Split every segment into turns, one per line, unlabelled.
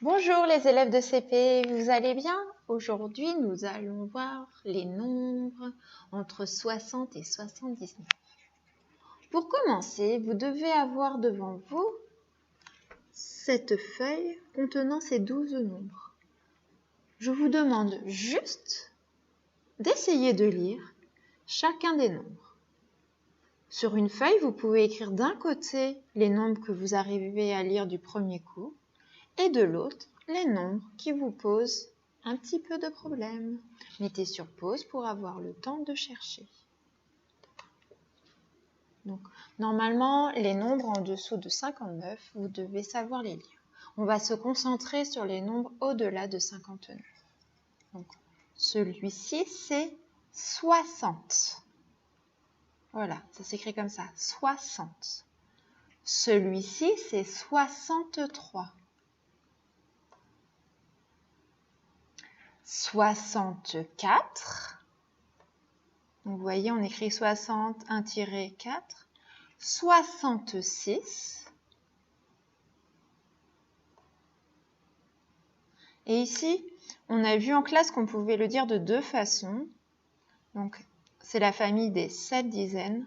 Bonjour les élèves de CP, vous allez bien? Aujourd'hui, nous allons voir les nombres entre 60 et 79. Pour commencer, vous devez avoir devant vous cette feuille contenant ces 12 nombres. Je vous demande juste d'essayer de lire chacun des nombres. Sur une feuille, vous pouvez écrire d'un côté les nombres que vous arrivez à lire du premier coup et de l'autre les nombres qui vous posent un petit peu de problème. Mettez sur pause pour avoir le temps de chercher. Donc, normalement, les nombres en dessous de 59, vous devez savoir les lire. On va se concentrer sur les nombres au-delà de 59. Donc, celui-ci, c'est 60. Voilà, ça s'écrit comme ça, 60. Celui-ci, c'est 63. 64. Donc, vous voyez, on écrit 60, 1-4. 66. Et ici, on a vu en classe qu'on pouvait le dire de deux façons. Donc, c'est la famille des 7 dizaines.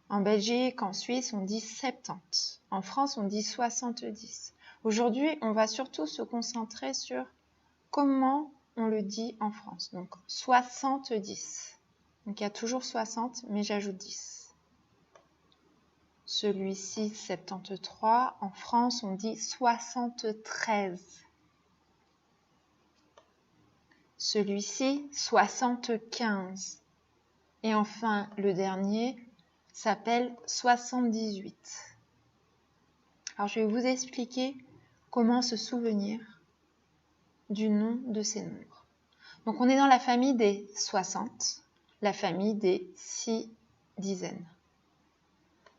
En Belgique, en Suisse, on dit 70. En France, on dit 70. Aujourd'hui, on va surtout se concentrer sur comment on le dit en France. Donc, 70. Donc, il y a toujours 60, mais j'ajoute 10. Celui-ci, 73. En France, on dit 73. Celui-ci, 75. Et enfin, le dernier s'appelle 78. Alors, je vais vous expliquer comment se souvenir du nom de ces nombres. Donc, on est dans la famille des 60, la famille des 6 dizaines.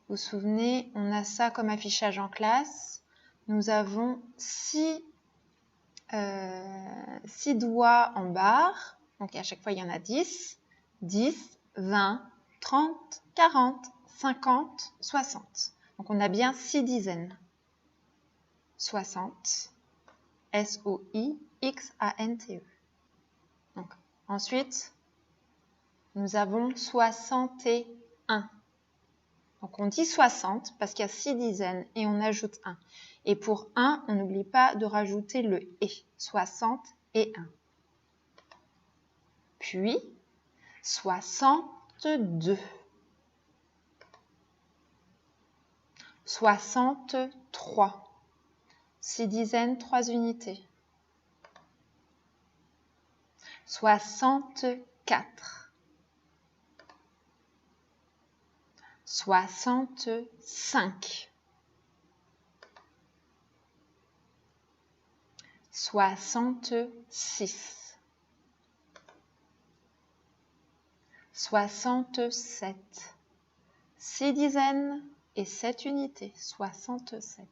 Vous vous souvenez, on a ça comme affichage en classe. Nous avons 6 doigts en barre. Donc, à chaque fois, il y en a 10. 10, 20, 30, 40, 50, 60. Donc, on a bien 6 dizaines. 60. S-O-I-X-A-N-T-E. Donc, ensuite, nous avons 61. Donc, on dit 60 parce qu'il y a 6 dizaines et on ajoute 1. Et pour 1, on n'oublie pas de rajouter le « et ». 60 et 1. Puis, 62. 63. 6 dizaines, 3 unités. 64. 65. 66. 67. 6 dizaines et 7 unités. 67.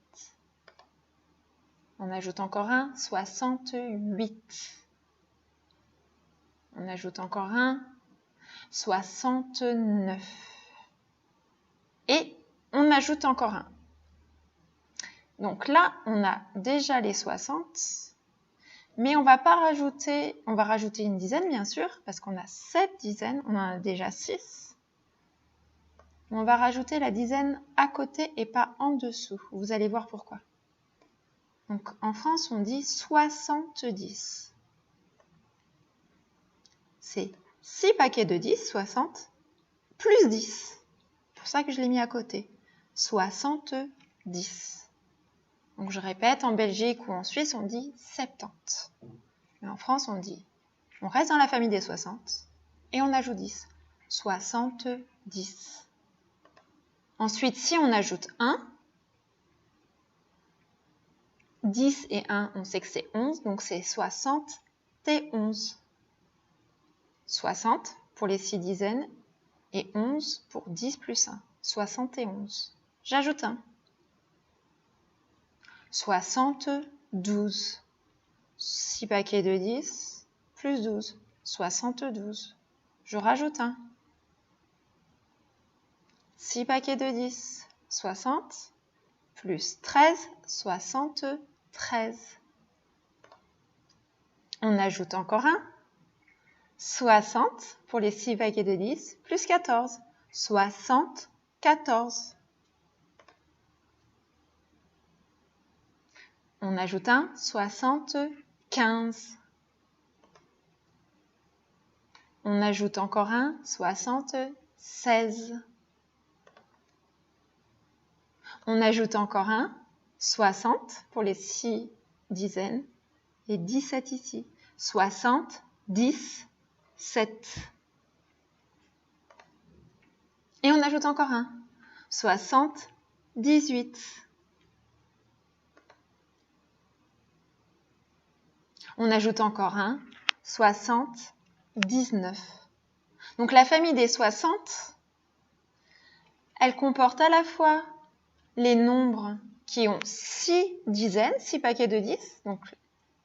On ajoute encore un, 68. On ajoute encore un, 69. Et on ajoute encore un. Donc là, on a déjà les 60, mais on va pas rajouter, on va rajouter une dizaine bien sûr, parce qu'on a 7 dizaines, on en a déjà 6. On va rajouter la dizaine à côté et pas en dessous. Vous allez voir pourquoi. Donc en France, on dit 70. C'est 6 paquets de 10, 60, plus 10. C'est pour ça que je l'ai mis à côté. 70. Donc je répète, en Belgique ou en Suisse, on dit 70. Mais en France, on reste dans la famille des 60 et on ajoute 10. 70. Ensuite, si on ajoute 1, 10 et 1, on sait que c'est 11, donc c'est 71. 60 pour les 6 dizaines et 11 pour 10 plus 1. 71. J'ajoute 1. 72. 6 paquets de 10 plus 12. 72. Je rajoute 1. 6 paquets de 10. 60 plus 13. 73. On ajoute encore un. 60 pour les 6 paquets de 10, plus 14. 74. On ajoute un. 75. On ajoute encore un. 76. On ajoute encore un. 60 pour les 6 dizaines et 17 ici. 60, 10, 7. Et on ajoute encore un. 78. On ajoute encore un. 79. Donc la famille des 60, elle comporte à la fois les nombres qui ont 6 dizaines, 6 paquets de 10, donc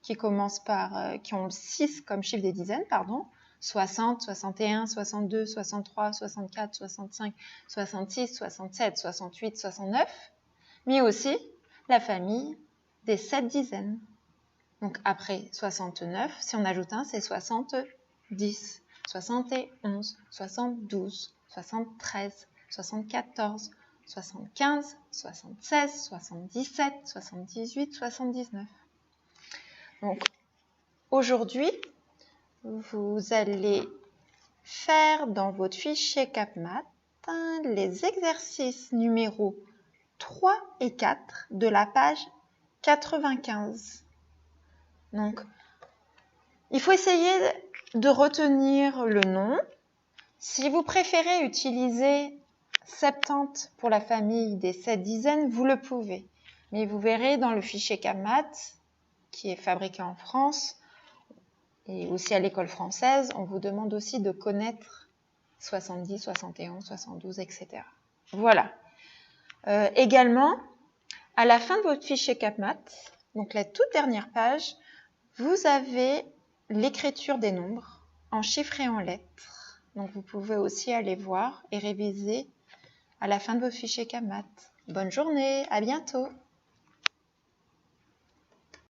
qui commencent par, qui ont 6 comme chiffre des dizaines, pardon, 60, 61, 62, 63, 64, 65, 66, 67, 68, 69, mais aussi la famille des 7 dizaines. Donc après 69, si on ajoute un, c'est 70, 71, 72, 73, 74, 75, 76, 77, 78, 79. Donc aujourd'hui, vous allez faire dans votre fichier CapMath les exercices numéros 3 et 4 de la page 95. Donc, il faut essayer de retenir le nom. Si vous préférez utiliser 70 pour la famille des 7 dizaines, vous le pouvez. Mais vous verrez dans le fichier CapMath, qui est fabriqué en France, et aussi à l'école française, on vous demande aussi de connaître 70, 71, 72, etc. Voilà. Également, à la fin de votre fichier CapMath, donc la toute dernière page, vous avez l'écriture des nombres en chiffres et en lettres. Donc vous pouvez aussi aller voir et réviser à la fin de vos fichiers CapMath. Bonne journée, à bientôt!